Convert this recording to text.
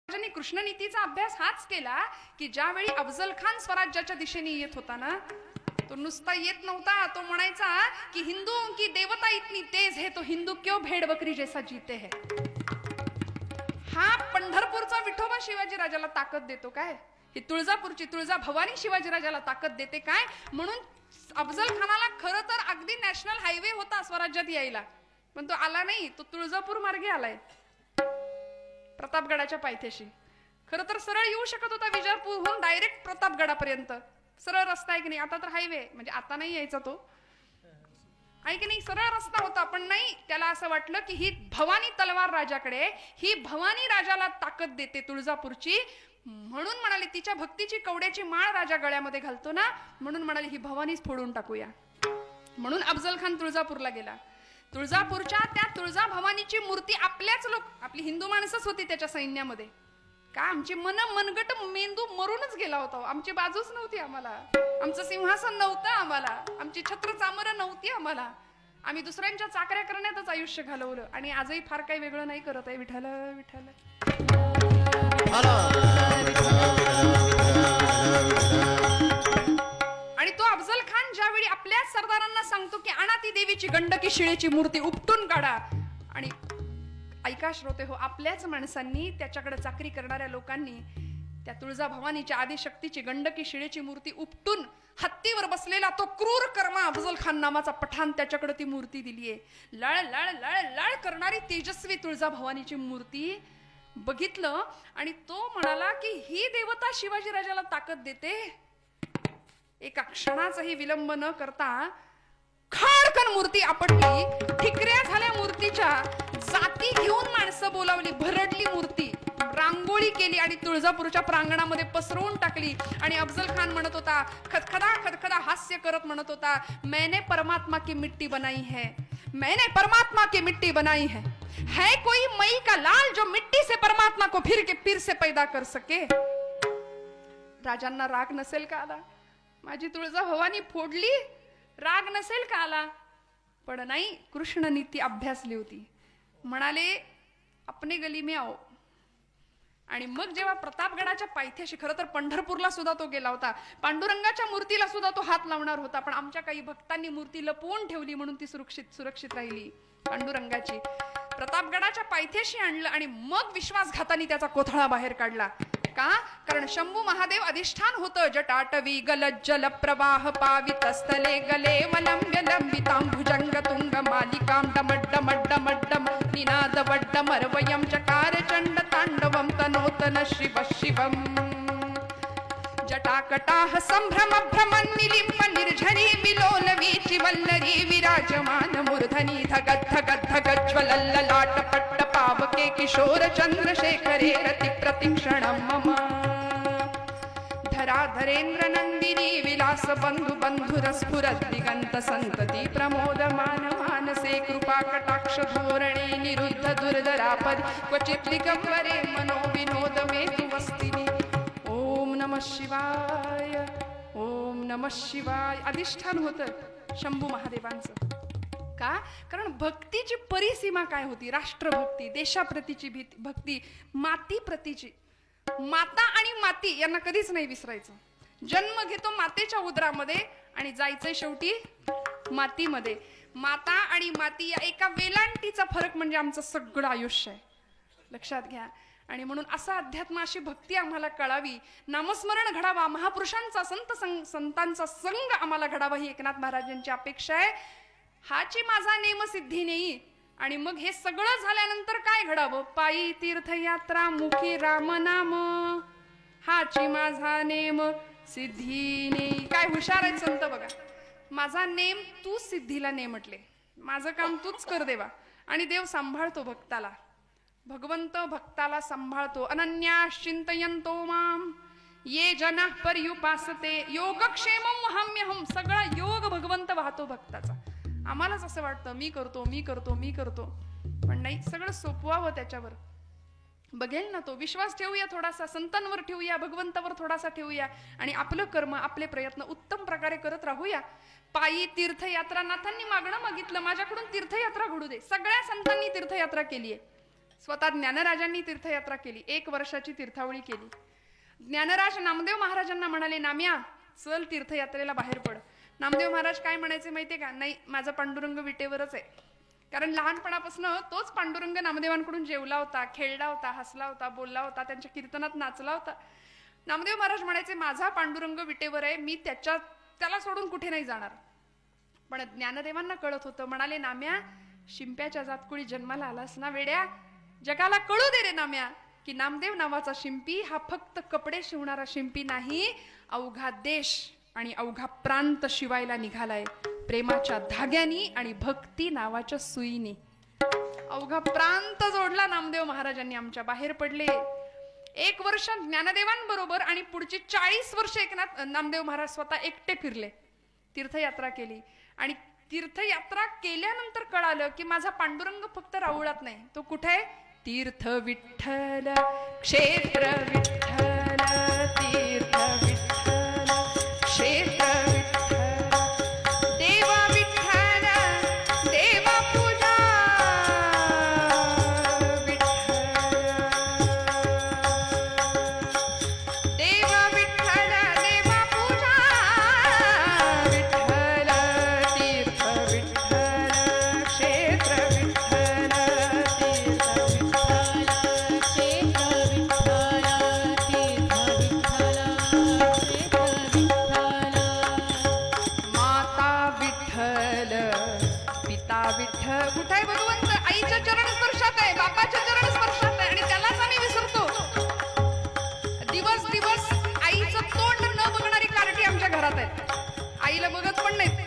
महाराजांनी कृष्णनीतीचा अभ्यास हाच केला की ज्यावेळी अफजल खान स्वराज्याच्या दिशेने येत होता ना, तो नुसता येत नव्हता, तो म्हणायचा की हिंदुओं की देवता इतनी तेज है तो हिंदू क्यों भेड़ बकरी जैसा जीते है। हा पंढरपूरचा विठोबा शिवाजी राजाला ताकद देतो काय, ही तुळजापूरची तुळजा भवानी शिवाजी राजाला ताकद देते काय। म्हणून अफजल खानाला खरं तर अगदी नॅशनल हायवे होता स्वराज्यात यायला, पण तो आला नाही, तो तुळजापूर मार्गे आलाय प्रतापगडाच्या पायथ्याशी। खरं तर सरळ येऊ शकत होता विजापूरहून डायरेक्ट प्रतापगडापर्यंत, सरळ रस्ता आहे की नाही। आता तर हायवे, म्हणजे आता नाही यायचा तो, आहे की नाही, सरळ रस्ता होता, पण नाही, त्याला असं वाटलं की ही भवानी तलवार राजाकडे, ही भवानी राजाला ताकद देते तुळजापूरची, म्हणून म्हणाले तिच्या भक्तीची कवड्याची माळ राजा गळ्यामध्ये घालतो ना, म्हणून म्हणाले ही भवानीच फोडून टाकूया। म्हणून अफजल खान तुळजापूरला गेला। तुळजापूरच्या त्या तुळजा भवानीची मूर्ती आपल्याच लोक, आपली हिंदू माणसंच होती त्याच्या सैन्यामध्ये का, आमची मनगट मेंदू मरूनच गेला होता, आमची बाजूच नव्हती आम्हाला, आमचं सिंहासन नव्हतं आम्हाला, आमची छत्र चामरं नव्हती आम्हाला, आम्ही दुसऱ्यांच्या चाकऱ्या करण्यातच आयुष्य घालवलं, आणि आजही फार काही वेगळं नाही करत आहे। विठ्ठल विठ्ठल। आणि तो अफजल खान ज्यावेळी आपल्याच सरदारांना सांगतो की आणा ती देवीची गंडकी शिळेची मूर्ती उपटून काढा, आणि ऐका श्रोते हो, आपल्याच माणसांनी, त्याच्याकडे चाकरी करणाऱ्या लोकांनी त्या तुळजा भवानीच्या आदिशक्तीची गंडकी शिळेची मूर्ती उपटून हत्तीवर बसलेला तो क्रूर कर्मा अफजल खान नामाचा पठाण त्याच्याकडे ती मूर्ती दिलीये। लळ लळ लळ लळ करणारी तेजस्वी तुळजा भवानीची मूर्ती बघितलं, आणि तो म्हणाला की ही देवता शिवाजी राजाला ताकद देते। एका क्षणाचाही विलंब न करता खाडकन मूर्ती आपटली, ठिकऱ्या झाल्या मूर्तीच्या, जाती घेऊन माणसं बोलावली, भरडली मूर्ती, रांगोळी केली आणि तुळजापूरच्या प्रांगणामध्ये पसरवून टाकली। आणि अफजल खान म्हणत होता, खदखदा खदखदा हास्य करत म्हणत होता, मैंने परमात्मा की मिट्टी बनाई है, मैंने परमात्मा की मिट्टी बनाई है कोई मई का लाल जो मिट्टी से परमात्मा को फिर से पैदा कर सके। राजांना राग नसेल का आला, माझी तुळजा भवानी फोडली, राग नसेल का आला, पण नाही, कृष्ण नीती अभ्यासली होती। म्हणाले अपने गली में आओ। आणि मग जेव्हा प्रतापगडाच्या पायथ्याशी, खरं तर पंढरपूरला सुद्धा तो गेला होता, पांडुरंगाच्या मूर्तीला सुद्धा तो हात लावणार होता, पण आमच्या काही भक्तांनी मूर्ती लपवून ठेवली म्हणून ती सुरक्षित राहिली पांडुरंगाची। प्रतापगडाच्या पायथ्याशी आणलं आणि मग विश्वासघातानी त्याचा कोथळा बाहेर काढला का, कारण शंभू महादेव अधिष्ठान होतं। जटाटवी गलज्जल प्रवाह पावितस्थले गले वलंब्य लंबितांभुजंग तुंग मालिकां डमड्डमड्डमड्डम निनाद वड्डमर्वयं चकार चंड तांडवं तनोतन शिव शिवम्। जटाकटाह संभ्रम भ्रमन् निलिम्ब निर्झरी विलोल वीचि वल्लरी विराजमान मूर्धनि धगद् धगद् धगज्ज्वलल्ललाट पट्ट पावके किशोर चंद्रशेखरे रति प्रतिक्षणं मम। धराधरेन्द्र नंदिनी विलास बंधु बंधुर स्फुरत् दिगंत संतति प्रमोदमान मानसे कृपा कटाक्ष धोरणे निरुद्ध दुर्धरापद क्वचित् दिगंबरे मनो विनोद मेतु वस्तिनि। ओम नमः शिवाय, ओम नमः शिवाय अधिष्ठान होतं शंभू महादेवांचं का, कारण भक्तीची परिसीमा काय होती, राष्ट्रभक्ती, देशाप्रतीची भक्ती, मातीप्रतीची। माता आणि माती यांना कधीच नाही विसरायचं। जन्म घेतो मातेच्या उदरामध्ये आणि जायचंय शेवटी मातीमध्ये। माता आणि माती या एका वेलांटीचा फरक म्हणजे आमचं सगळं आयुष्य आहे, लक्षात घ्या। आणि म्हणून असा अध्यात्म, अशी भक्ती आम्हाला कळावी, नामस्मरण घडावा, महापुरुषांचा संतांचा संग आम्हाला घडावा, ही एकनाथ महाराजांची अपेक्षा आहे। हाची माझा नेम सिद्धी नेई, आणि मग हे सगळं झाल्यानंतर काय घडावं, पायी तीर्थयात्रा मुखी राम नाम, हाची माझा नेम सिद्धी नेई। काय हुशार आहेत संत बघा, माझा नेम तू सिद्धीला ने म्हटले, माझं काम तूच कर देवा, आणि देव सांभाळतो भक्ताला, भगवंत भक्ताला सांभाळतो। अनन्यास चिंतयन्तो माम ये जनाः पर्युपासते योगक्षेमं वहाम्यहं, सगळा योग भगवंत वाहतो भक्ताचा। आम्हालाच असं वाटतं मी करतो मी करतो मी करतो, पण नाही, सगळं सोपवावं त्याच्यावर, बघेल ना तो। विश्वास ठेवूया थोडासा, संतांवर ठेवूया, भगवंतावर थोडासा ठेवूया, आणि आपलं कर्म, आपले प्रयत्न उत्तम प्रकारे करत राहूया। पायी तीर्थयात्रा, नाथांनी मागणं मागितलं, माझ्याकडून तीर्थयात्रा घडू दे, सगळ्या संतांनी तीर्थयात्रा केली आहे, स्वतः ज्ञानराजांनी तीर्थयात्रा केली, 1 वर्षाची तीर्थावळी केली. ज्ञानराज नामदेव महाराजांना म्हणाले, नाम्या चल तीर्थयात्रेला बाहेर पड. नामदेव महाराज काय म्हणायचे माहितीये का? नाही, माझा पांडुरंग विटेवरच आहे. कारण लहानपणापासून तोच पांडुरंग नामदेवांकडून जेवला होता, खेळला होता, हसला होता, बोलला होता, त्यांच्या कीर्तनात नाचला होता. नामदेव महाराज म्हणायचे, माझा पांडुरंग विटेवर आहे, मी त्याला सोडून कुठे नाही जाणार. पण ज्ञानदेवांना कळत होतं. म्हणाले, नाम्या शिंप्याच्या जातकुळी जन्माला आलास ना वेड्या, जगाला कळू दे रे नाम्या की नामदेव नावाचा शिंपी हा फक्त कपडे शिवणारा शिंपी नाही, अवघा देश आणि अवघा प्रांत शिवायला निघालाय प्रेमाच्या धाग्यानी आणि भक्ती नावाच्या सुईनी. अवघा प्रांत जोडला नामदेव महाराजांनी आमच्या. बाहेर पडले. 1 वर्ष ज्ञानदेवांबरोबर आणि पुढची 40 वर्ष एकनाथ नामदेव महाराज स्वतः एकटे फिरले, तीर्थयात्रा केली. आणि तीर्थयात्रा केल्यानंतर कळालं की माझा पांडुरंग फक्त राऊळात नाही, तो कुठे आहे? तीर्थ विठ्ठल, क्षेत्र विठ्ठल, तीर्थ विठ्ठल, क्षेत्र विठ्ठल, देवा विठ्ठल, देवा पूजा विठ्ठल, देवा विठ्ठल, देवा पूजा विठ्ठल, तीर्थ विठ्ठल, क्षेत्र विठ्ठल, तीर्थ विठ्ठल, क्षेत्र विठ्ठल, तीर्थ विठ्ठल, क्षेत्र विठ्ठल, माता विठ्ठल, पिता विठ्ठल. कुठे आहे भगवंत? आईच्या चरण स्पर्शात आहे, बापाच्या चरण स्पर्शात आहे. आणि त्यालाच आम्ही विसरतो. दिवस दिवस आईचं तोंड न बघणारी कार्टी आमच्या घरात आहेत. आईला बघत पण नाहीत.